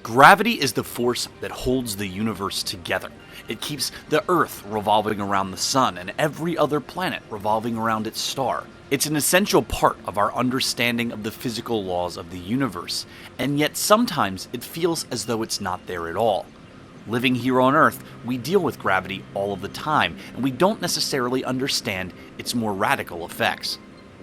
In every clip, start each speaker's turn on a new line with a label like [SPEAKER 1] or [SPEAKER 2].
[SPEAKER 1] Gravity is the force that holds the universe together. It keeps the Earth revolving around the Sun and every other planet revolving around its star. It's an essential part of our understanding of the physical laws of the universe, and yet sometimes it feels as though it's not there at all. Living here on Earth, we deal with gravity all of the time, and we don't necessarily understand its more radical effects.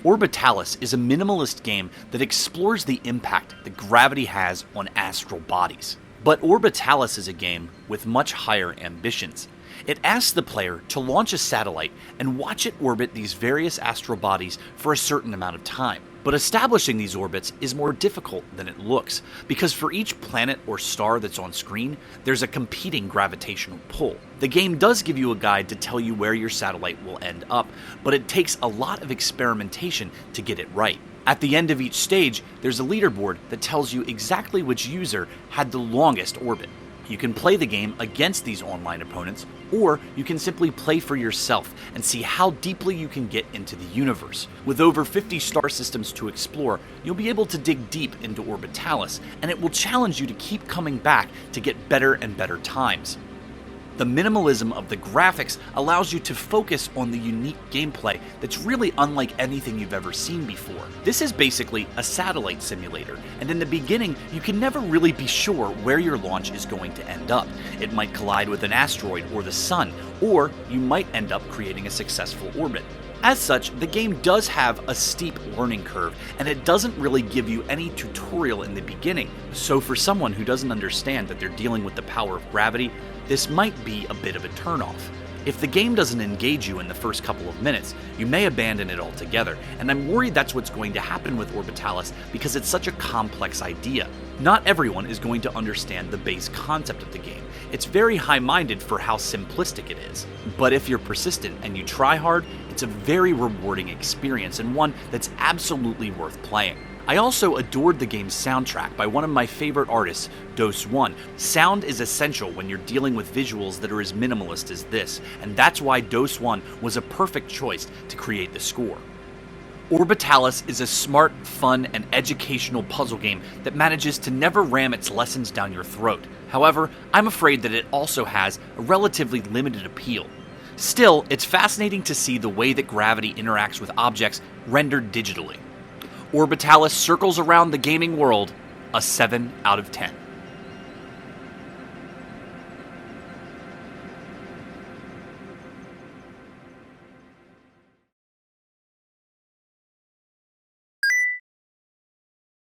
[SPEAKER 1] 0rbitalis is a minimalist game that explores the impact that gravity has on astral bodies. But 0rbitalis is a game with much higher ambitions. It asks the player to launch a satellite and watch it orbit these various astral bodies for a certain amount of time. But establishing these orbits is more difficult than it looks, because for each planet or star that's on screen, there's a competing gravitational pull. The game does give you a guide to tell you where your satellite will end up, but it takes a lot of experimentation to get it right. At the end of each stage, there's a leaderboard that tells you exactly which user had the longest orbit. You can play the game against these online opponents, or you can simply play for yourself and see how deeply you can get into the universe. With over 50 star systems to explore, you'll be able to dig deep into 0rbitalis, and it will challenge you to keep coming back to get better and better times. The minimalism of the graphics allows you to focus on the unique gameplay that's really unlike anything you've ever seen before. This is basically a satellite simulator, and in the beginning, you can never really be sure where your launch is going to end up. It might collide with an asteroid or the sun, or you might end up creating a successful orbit. As such, the game does have a steep learning curve, and it doesn't really give you any tutorial in the beginning, so for someone who doesn't understand that they're dealing with the power of gravity, this might be a bit of a turnoff. If the game doesn't engage you in the first couple of minutes, you may abandon it altogether, and I'm worried that's what's going to happen with 0rbitalis because it's such a complex idea. Not everyone is going to understand the base concept of the game. It's very high-minded for how simplistic it is. But if you're persistent and you try hard, it's a very rewarding experience and one that's absolutely worth playing. I also adored the game's soundtrack by one of my favorite artists, Dose1. Sound is essential when you're dealing with visuals that are as minimalist as this, and that's why Dose1 was a perfect choice to create the score. 0rbitalis is a smart, fun, and educational puzzle game that manages to never ram its lessons down your throat. However, I'm afraid that it also has a relatively limited appeal. Still, it's fascinating to see the way that gravity interacts with objects rendered digitally. 0rbitalis circles around the gaming world a 7 out of 10.